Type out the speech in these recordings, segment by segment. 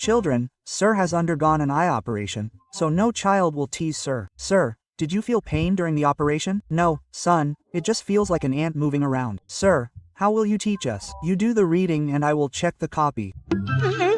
Children, Sir has undergone an eye operation, so no child will tease Sir. Sir, did you feel pain during the operation? No, son, it just feels like an ant moving around. Sir, how will you teach us? You do the reading and I will check the copy.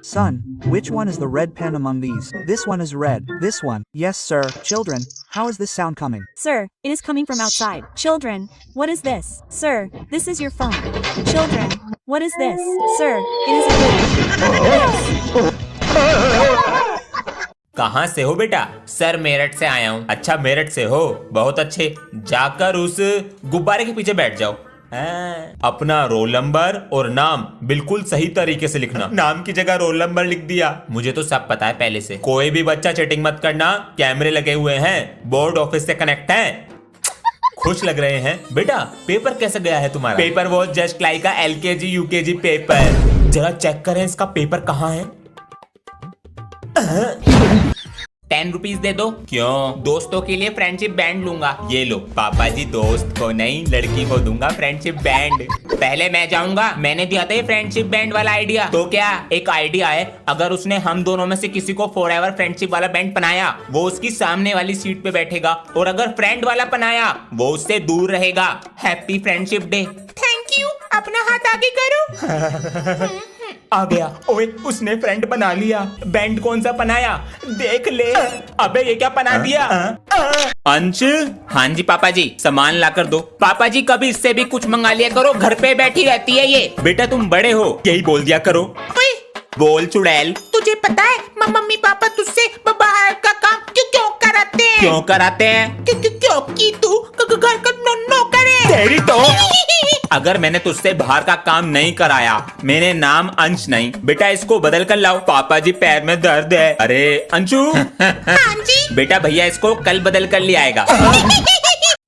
Son, which one is the red pen among these? This one is red. This one. Yes, sir. Children, how is this sound coming? Sir, it is coming from outside. Children, what is this? Sir, this is your phone. Children, what is this? Sir, it is a book. कहाँ से हो बेटा? Sir Meerut से आया हूँ। अच्छा मेरठ से हो, बहुत अच्छे। जाकर उस गुब्बारे के पीछे बैठ जाओ। अपना रोल नंबर और नाम बिल्कुल सही तरीके से लिखना। नाम की जगह रोल नंबर लिख दिया। मुझे तो सब पता है पहले से। कोई भी बच्चा चीटिंग मत करना, कैमरे लगे हुए हैं, बोर्ड ऑफिस से कनेक्ट है। खुश लग रहे हैं बेटा? पेपर कैसे गया है तुम्हारा? पेपर वो जस्ट लाइक का LKG UKG पेपर। जरा चेक करें इसका पेपर कहाँ है। 10 रुपीज दे दो। क्यों? दोस्तों के लिए फ्रेंडशिप बैंड लूंगा। ये लो पापा जी, दोस्त को नहीं लड़की को दूंगा फ्रेंडशिप बैंड। पहले मैं जाऊंगा, मैंने दिया था ये फ्रेंडशिप बैंड वाला आइडिया। तो क्या एक आइडिया है, अगर उसने हम दोनों में से किसी को फॉरएवर फ्रेंडशिप वाला बैंड पहनाया, वो उसकी सामने वाली सीट पे बैठेगा, और अगर फ्रेंड वाला पहनाया वो उससे दूर रहेगा। Happy friendship day. Thank you. अपना हाथ आगे करो। आ गया। ओए उसने फ्रेंड बना लिया। बैंड कौन सा बनाया देख ले। अबे ये क्या बना दिया? अंश। हाँ जी पापा जी, सामान ला कर दो। पापा जी कभी इससे भी कुछ मंगा लिया करो, घर पे बैठी रहती है ये। बेटा तुम बड़े हो, यही बोल दिया करो। बोल चुड़ैल। तुझे पता है मम्मी पापा तुझसे बाहर का काम क्यों कराते हैं? क्यों कराते हैं? क्योंकि तू घर का नौकर है। तेरी तो अगर मैंने तुझसे बाहर का काम नहीं कराया, मेरे नाम अंश नहीं। बेटा इसको बदल कर लाओ। पापा जी पैर में दर्द है। अरे अंशु। हाँ जी। बेटा भैया इसको कल बदल कर ले आएगा।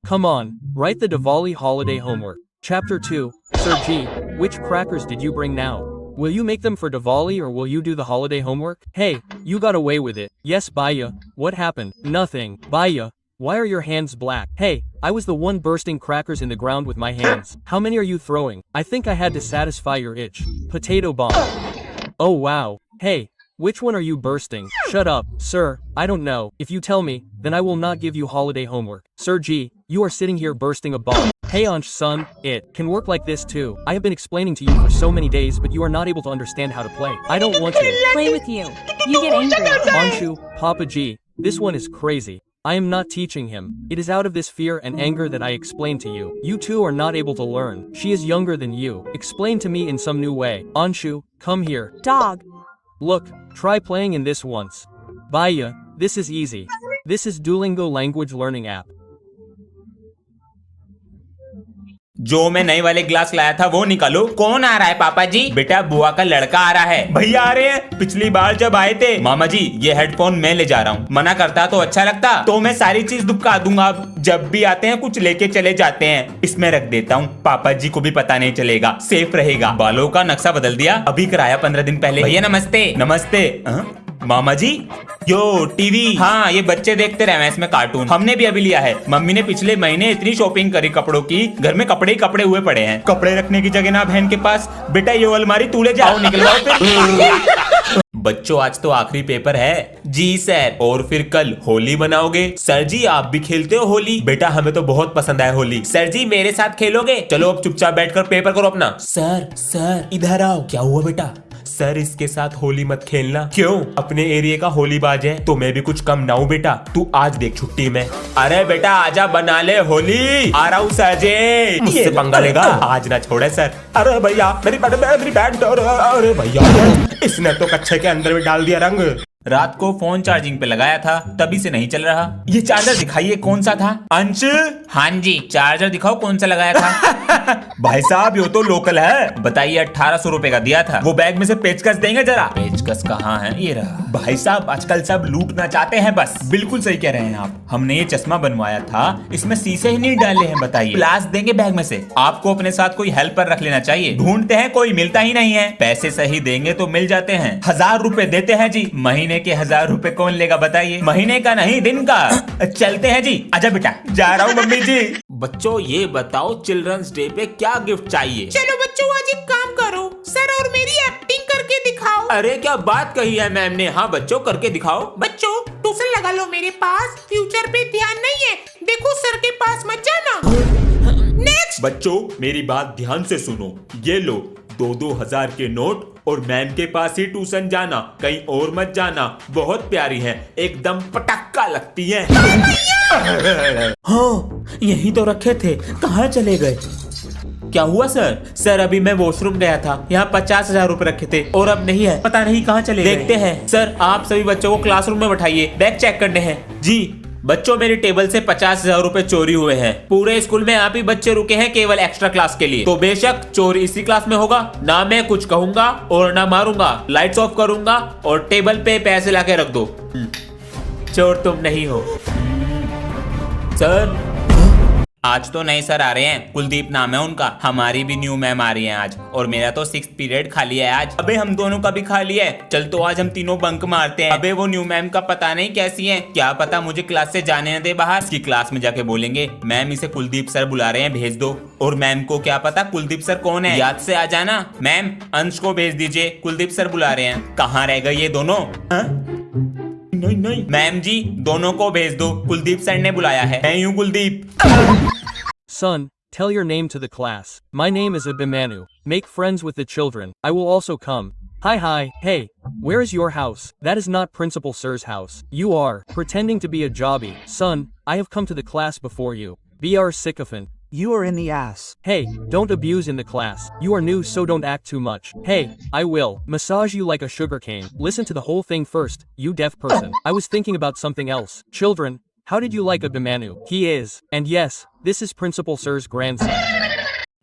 Come on, write the Diwali holiday homework. Chapter 2, Sir G, which crackers did you bring now? Will you make them for Diwali or will you do the holiday homework? Hey, you got away with it. Yes, Baya. What happened? Nothing. Baya, why are your hands black? Hey, I was the one bursting crackers in the ground with my hands. How many are you throwing? I think I had to satisfy your itch. Potato bomb. Oh wow. Hey, which one are you bursting? Shut up, sir. I don't know. If you tell me, then I will not give you holiday homework. Sir G, you are sitting here bursting a bomb. Hey Ansh son, it can work like this too. I have been explaining to you for so many days, but you are not able to understand how to play. I don't want to Play with you. You get angry. Anshu, Papa G, this one is crazy. I am not teaching him. It is out of this fear and anger that I explained to you. You two are not able to learn. She is younger than you. Explain to me in some new way. Anshu, come here. Dog. Look, try playing in this once. Baya, this is easy. This is Duolingo language learning app. जो मैं नए वाले glass लाया था वो निकालो। कौन आ रहा है पापा जी? बेटा बुआ का लड़का आ रहा है। भैया आ रहे हैं। पिछली बार जब आए थे मामा जी, ये हेडफोन मैं ले जा रहा हूँ। मना करता तो अच्छा लगता, तो मैं सारी चीज दुबका दूंगा। अब जब भी आते हैं कुछ लेके चले जाते हैं। इसमें रख देता हूँ, पापा जी को भी पता नहीं चलेगा, सेफ रहेगा। बालों का नक्शा बदल दिया, अभी कराया 15 दिन पहले। भैया नमस्ते। नमस्ते। मामा जी यो टीवी। हाँ ये बच्चे देखते रहे हैं इसमें कार्टून। हमने भी अभी लिया है। मम्मी ने पिछले महीने इतनी शॉपिंग करी कपड़ों की, घर में कपड़े ही कपड़े हुए पड़े हैं। कपड़े रखने की जगह ना बहन के पास। बेटा ये अलमारी तू ले जाओ, निकलवाओ फिर। बच्चों आज तो आखिरी पेपर है। जी सर। और फिर कल होली बनाओगे? सर जी आप भी खेलते हो होली? बेटा हमें तो बहुत पसंद है होली। सर जी मेरे साथ खेलोगे? चलो अब चुपचाप बैठकर पेपर करो अपना। सर इधर आओ। क्या हुआ बेटा? सर इसके साथ होली मत खेलना। क्यों? अपने एरिया का होली बाज है, तो मैं भी कुछ कम ना हूं बेटा। तू आज देख छुट्टी में। अरे बेटा आजा बना ले होली। आ रहा हूँ सर। मुझसे पंगा लेगा? आज ना छोड़े सर। अरे भैया मेरी बैट। अरे भैया इसने तो कच्छे के अंदर भी डाल दिया रंग। रात को फोन चार्जिंग पे लगाया था, तभी से नहीं चल रहा। ये चार्जर दिखाइए कौन सा था? अंश। हाँ जी चार्जर दिखाओ कौन सा लगाया था। भाई साहब ये तो लोकल है। बताइए 1800 रुपए का दिया था। वो बैग में से पेचकस देंगे जरा। पेचकस कहाँ है? ये रहा। भाई साहब आजकल सब लूटना चाहते हैं बस। बिल्कुल सही कह रहे हैं आप। हमने ये चश्मा बनवाया था, इसमें शीशे ही नहीं डाले हैं। बताइए ग्लास देंगे बैग में से। आपको अपने साथ कोई हेल्पर रख लेना चाहिए। ढूंढते हैं कोई मिलता ही नहीं है। पैसे सही देंगे तो मिल जाते हैं। 1000 रुपए देते हैं जी। महीने के 1000 रुपए कौन लेगा बताइए? महीने का नहीं दिन का। चलते हैं जी। आजा बेटा। जा रहा हूँ मम्मी जी। बच्चों ये बताओ चिल्ड्रंस डे पे क्या गिफ्ट चाहिए? चलो बच्चों आज एक काम करो, सर और मेरी एक्टिंग करके दिखाओ। अरे क्या बात कही है मैम ने। हाँ बच्चों करके दिखाओ। बच्चों ट्यूशन लगा लो मेरे पास, फ्यूचर पे ध्यान नहीं है, देखो सर के पास मत जाना। नेक्स्ट। बच्चों मेरी बात ध्यान से सुनो, ये लो 2-2 हजार के नोट और मैम के पास ही ट्यूशन जाना, कहीं और मत जाना। बहुत प्यारी है, एकदम पटाखा लगती है। हाँ यही तो रखे थे, कहाँ चले गए? क्या हुआ सर? सर अभी मैं वॉशरूम गया था, यहाँ 50,000 रुपए रखे थे और अब नहीं है, पता नहीं कहाँ चले गए। देखते हैं। सर आप सभी बच्चों को क्लासरूम में बैठाइए, बैग चेक करने हैं। जी। बच्चों मेरी टेबल से 50,000 रुपए चोरी हुए हैं। पूरे स्कूल में आप ही बच्चे रुके हैं केवल एक्स्ट्रा क्लास के लिए, तो बेशक चोरी इसी क्लास में होगा। ना मैं कुछ कहूंगा और ना मारूंगा, लाइट्स ऑफ करूंगा और टेबल पे पैसे लाके रख दो। चोर तुम नहीं हो। सर आज तो नए सर आ रहे हैं, कुलदीप नाम है उनका। हमारी भी न्यू मैम आ रही है आज, और मेरा तो 6th पीरियड खाली है आज। अबे हम दोनों का भी खाली है, चल तो आज हम तीनों बंक मारते हैं। अबे वो न्यू मैम का पता नहीं कैसी है, क्या पता मुझे क्लास से जाने न दे बाहर। इसकी क्लास में जाके बोलेंगे मैम इसे कुलदीप सर बुला रहे हैं, भेज दो। और मैम को क्या पता कुलदीप सर कौन है, याद से आ जाना। मैम अंश को भेज दीजिए, कुलदीप सर बुला रहे हैं। कहाँ रह गए ये दोनों? नहीं नहीं मैम जी, दोनों को भेज दो, कुलदीप सर ने बुलाया है। मैं हूँ Kuldeep. Son, tell your name to the class. My name is Abhimanyu. Make friends with the children. I will also come. Hi. Hey, where is your house? That is not Principal Sir's house. You are pretending to be a jobby. Son, I have come to the class before you. Be our sycophant. You are in the ass. Hey, don't abuse in the class. You are new, so don't act too much. Hey, I will massage you like a sugar cane. Listen to the whole thing first, you deaf person. I was thinking about something else. Children, how did you like Abhimanyu? He is, and yes, this is Principal Sir's grandson.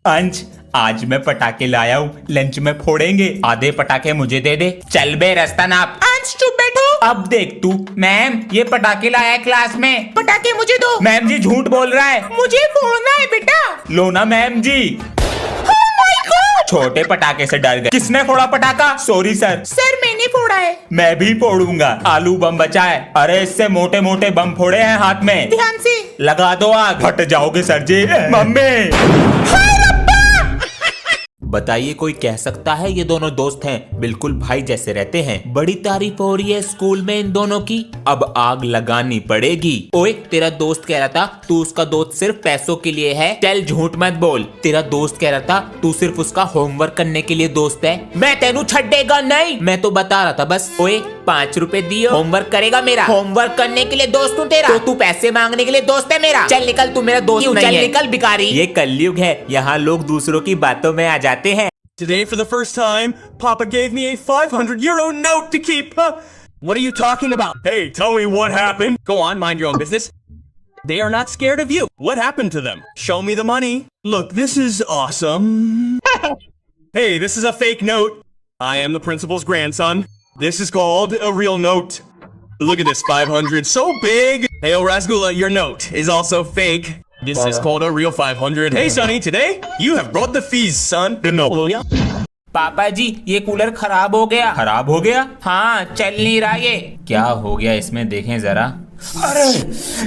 अंश आज मैं पटाखे लाया हूँ, lunch में फोड़ेंगे। आधे पटाखे मुझे दे दे। चल बे रास्ता नाप। अंश चुप बैठो। अब देख तू। मैम ये पटाखे लाया है क्लास में। पटाखे मुझे दो। मैम जी झूठ बोल रहा है। मुझे फोड़ना है बेटा। लो ना मैम जी। छोटे पटाखे से डर गए। किसने फोड़ा पटाखा? Sorry sir. सर मैंने फोड़ा है। मैं भी फोड़ूंगा। आलू बम बचा है। अरे इससे मोटे मोटे बम फोड़े हैं हाथ में। ध्यान से लगा दो आग। फट जाओगे सर जी। मम्मी बताइए कोई कह सकता है ये दोनों दोस्त हैं, बिल्कुल भाई जैसे रहते हैं। बड़ी तारीफ हो रही है स्कूल में इन दोनों की, अब आग लगानी पड़ेगी। ओए तेरा दोस्त कह रहा था तू उसका दोस्त सिर्फ पैसों के लिए है। चल झूठ मत बोल। तेरा दोस्त कह रहा था तू सिर्फ उसका होमवर्क करने के लिए दोस्त है। मैं तेनू छड्डेगा नहीं, मैं तो बता रहा था बस। ओए 5 रुपए दियो, होमवर्क करेगा मेरा। होमवर्क करने के लिए दोस्त हूँ तेरा, तो तू पैसे मांगने के लिए दोस्त है मेरा। चल निकल, तू मेरा दोस्त नहीं है। चल निकल भिखारी। ये कलयुग है, यहाँ लोग दूसरों की बातों में आ जाते हैं। Today, for the first time, Papa gave me a 500 euro note to keep. What are you talking about? Hey, tell me what happened. Go on, mind your own business. They are not scared of you. What happened to them? Show me the money. Look, this is awesome. Hey, this is a fake note. I am the principal's grandson. This is called a real note. Look at this, 500, so big. Hey, Rasgula, your note is also fake. This is called a real 500. Hey, Sonny, today you have brought the fees, son. No. पापा जी ये cooler खराब हो गया। खराब हो गया? हाँ चल नहीं रहा ये। क्या हो गया इसमें, देखें जरा। अरे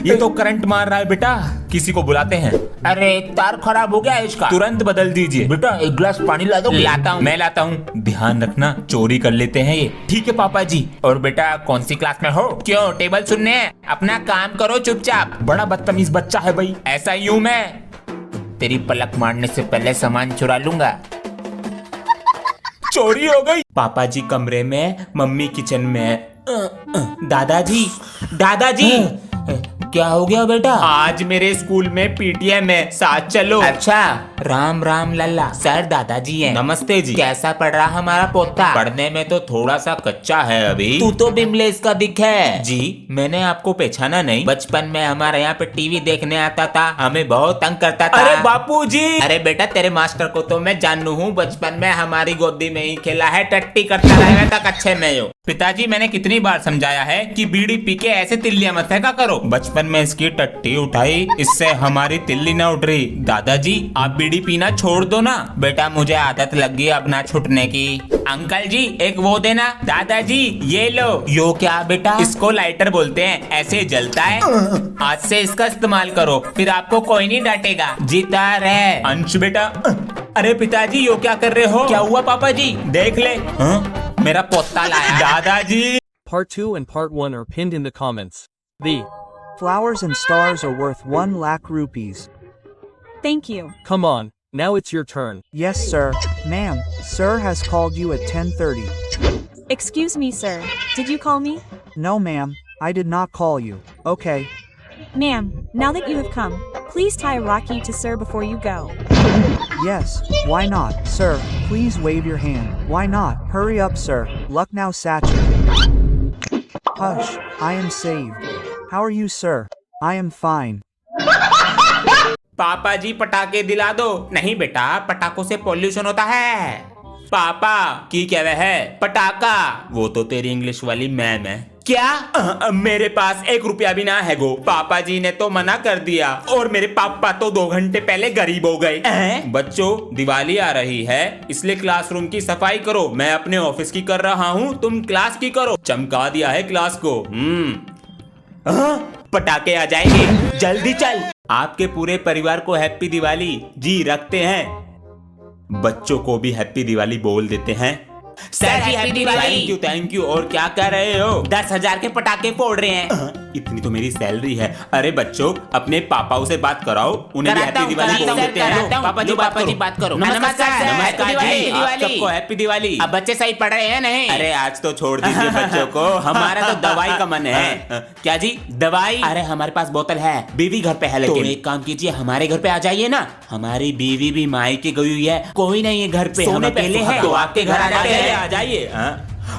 ये तो करंट मार रहा है बेटा, किसी को बुलाते हैं। अरे तार खराब हो गया है इसका, तुरंत बदल दीजिए। बेटा एक गिलास पानी ला दो। लाता हूँ, मैं लाता हूँ। ध्यान रखना चोरी कर लेते हैं ये। ठीक है पापा जी। और बेटा कौन सी क्लास में हो? क्यों टेबल सुनने हैं? अपना काम करो चुपचाप। बड़ा बदतमीज बच्चा है भाई। ऐसा ही हूँ मैं। तेरी पलक मारने से पहले सामान चुरा लूंगा। चोरी हो गई। पापा जी कमरे में, मम्मी किचन में। दादाजी दादाजी क्या हो गया बेटा? आज मेरे स्कूल में पीटीएम है, साथ चलो। अच्छा राम राम लल्ला। सर दादाजी हैं। नमस्ते जी। कैसा पढ़ रहा हमारा पोता? पढ़ने में तो थोड़ा सा कच्चा है अभी। तू तो बिमलेश का दिख है। जी मैंने आपको पहचाना नहीं? बचपन में हमारे यहाँ पे टीवी देखने आता था, हमें बहुत तंग करता था। अरे बापू जी। अरे बेटा तेरे मास्टर को तो मैं जानू हूँ, बचपन में हमारी गोदी में ही खेला है, टट्टी करता रहेगा तक अच्छे में हो। पिताजी मैंने कितनी बार समझाया है कि बीड़ी पी के ऐसे तिल्लियां मत फेंका करो। बचपन में इसकी टट्टी उठाई, इससे हमारी तिल्ली ना उठ रही। दादाजी आप बीड़ी पीना छोड़ दो ना। बेटा मुझे आदत लग गई अब ना छूटने की। अंकल जी एक वो देना। दादाजी ये लो। यो क्या बेटा? इसको लाइटर बोलते हैं, ऐसे जलता है। आज से इसका इस्तेमाल करो, फिर आपको कोई नहीं डांटेगा। जीता रहे। अंश बेटा। अरे पिताजी यो क्या कर रहे हो? क्या हुआ पापा जी? देख ले। मेरा पोता लाया दादाजी। Part 2 and Part 1 are pinned in the comments. The Flowers and stars are worth 1 lakh rupees. Thank you. Come on, now it's your turn. Yes, sir. Ma'am, sir has called you at 10:30. Excuse me, sir. Did you call me? No, ma'am, I did not call you. Okay. Ma'am, now that you have come, please tie Rocky to sir before you go. Yes, why not, sir? Please wave your hand. Why not? Hurry up, sir. Lucknow Sachin. Hush, I am saved. How are you, sir? I am fine. पापा जी पटाखे दिला दो। नहीं बेटा, पटाखों से pollution होता है। पापा की कह रहे है पटाखा। वो तो तेरी इंग्लिश वाली मैम है। क्या? मेरे पास 1 रुपया भी ना है गो। पापा जी ने तो मना कर दिया और मेरे पापा तो 2 घंटे पहले गरीब हो गए। बच्चों, दिवाली आ रही है, इसलिए क्लासरूम की सफाई करो। मैं अपने ऑफिस की कर रहा हूँ, तुम क्लास की करो। चमका दिया है क्लास को। पटाखे आ जाएंगे, जल्दी चल। आपके पूरे परिवार को हैप्पी दिवाली जी रखते हैं। बच्चों को भी हैप्पी दिवाली बोल देते हैं। Sir ji happy Diwali. Thank you. और क्या कर रहे हो? 10,000 के पटाखे फोड़ रहे हैं। इतनी तो मेरी सैलरी है। अरे बच्चों, अपने पापाओं से बात कराओ, उन्हें भी हैप्पी दिवाली बोल देते हैं। पापा जी बात करो। नमस्कार जी, आप सबको हैप्पी दिवाली। अब बच्चे सही पढ़ रहे हैं नहीं? अरे आज तो छोड़ दीजिए बच्चों को, हमारा तो दवाई का मन है। क्या जी दवाई? अरे हमारे पास बोतल है, बीवी घर पे है। लेकिन एक काम कीजिए, हमारे घर पे आ जाइए ना। हमारी बीवी भी मायके गई हुई है, कोई नहीं है घर पे, हम अकेले हैं। तो आपके घर आ जाइए।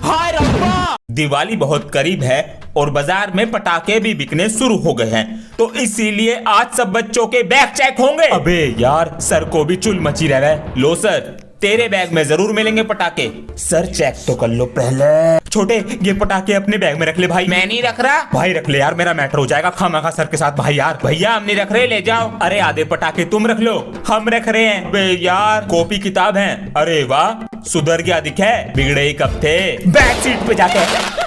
हाय रब्बा! दिवाली बहुत करीब है और बाजार में पटाखे भी बिकने शुरू हो गए हैं, तो इसीलिए आज सब बच्चों के बैग चेक होंगे। अबे यार, सर को भी चुल मची रह है। लो सर, तेरे बैग में जरूर मिलेंगे पटाखे। सर चेक तो कर लो पहले। छोटे, ये पटाखे अपने बैग में रख ले भाई। मैं नहीं रख रहा। भाई रख ले यार, मेरा मैटर हो जाएगा खामखा सर के साथ। भाई यार, भैया हम नहीं रख रहे, ले जाओ। अरे आधे पटाखे तुम रख लो, हम रख रहे हैं। बे यार, कॉपी किताब है। अरे वाह, सुधर गया दिखे, बिगड़े ही कब थे। बैक सीट पे जाके।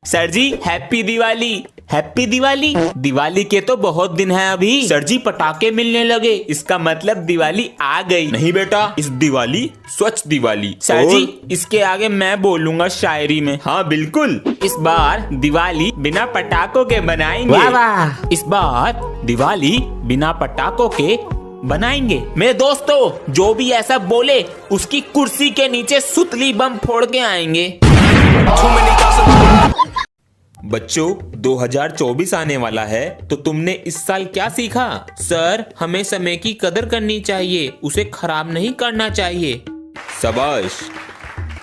Sir ji happy Diwali. Happy Diwali? Diwali के तो बहुत दिन है अभी। सर जी पटाखे मिलने लगे, इसका मतलब दिवाली आ गई। नहीं बेटा, इस दिवाली स्वच्छ दिवाली। सर जी इसके आगे मैं बोलूंगा शायरी में। हाँ बिल्कुल, इस बार दिवाली बिना पटाखों के बनाएंगे। वाह। इस बार दिवाली बिना पटाखों के बनाएंगे। मेरे दोस्तों, जो भी ऐसा बोले उसकी कुर्सी के नीचे सुतली बम फोड़ के आएंगे। बच्चों, 2024 आने वाला है, तो तुमने इस साल क्या सीखा? सर, हमें समय की कदर करनी चाहिए, उसे खराब नहीं करना चाहिए। शाबाश।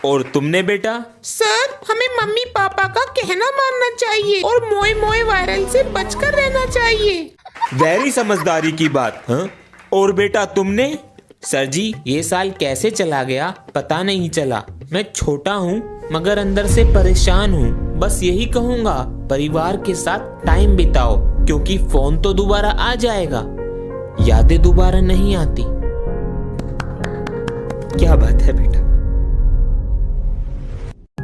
और तुमने बेटा? सर, हमें मम्मी पापा का कहना मानना चाहिए और मोए मोए वायरल से बचकर रहना चाहिए। वेरी समझदारी की बात। हाँ? और बेटा तुमने? सर जी, ये साल कैसे चला गया पता नहीं चला। मैं छोटा हूँ मगर अंदर से परेशान हूँ। बस यही कहूँगा, परिवार के साथ टाइम बिताओ, क्योंकि फोन तो दोबारा आ जाएगा, यादें दोबारा नहीं आती। क्या बात है बेटा।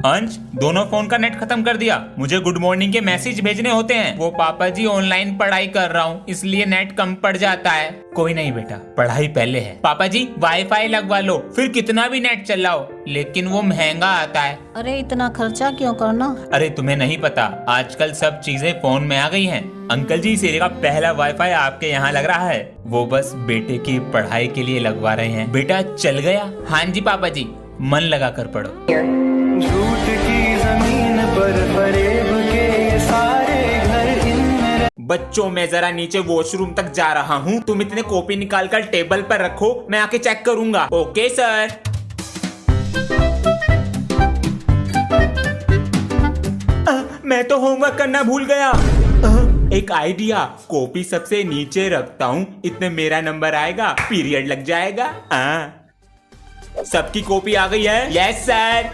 अंश, दोनों फोन का नेट खत्म कर दिया। मुझे गुड मॉर्निंग के मैसेज भेजने होते हैं। वो पापा जी ऑनलाइन पढ़ाई कर रहा हूँ, इसलिए नेट कम पड़ जाता है। कोई नहीं बेटा, पढ़ाई पहले है। पापा जी वाईफाई लगवा लो, फिर कितना भी नेट चलाओ, लेकिन वो महंगा आता है। अरे इतना खर्चा क्यों करना? अरे तुम्हें नहीं पता, आजकल सब चीजें फोन में आ गई हैं। अंकल जी, सेरे का पहला वाईफाई आपके यहाँ लग रहा है। वो बस बेटे की पढ़ाई के लिए लगवा रहे हैं। बेटा चल गया? हाँ जी पापा जी, मन लगा कर पढ़ो। झूठ की जमीन पर फरेब के सारे घर बच्चों, मैं जरा नीचे वॉशरूम तक जा रहा हूँ, तुम इतने कॉपी निकाल कर टेबल पर रखो, मैं आके चेक करूंगा। Okay sir. मैं तो होमवर्क करना भूल गया। एक आइडिया, कॉपी सबसे नीचे रखता हूँ, इतने मेरा नंबर आएगा, पीरियड लग जाएगा। सबकी कॉपी आ गई है? Yes sir.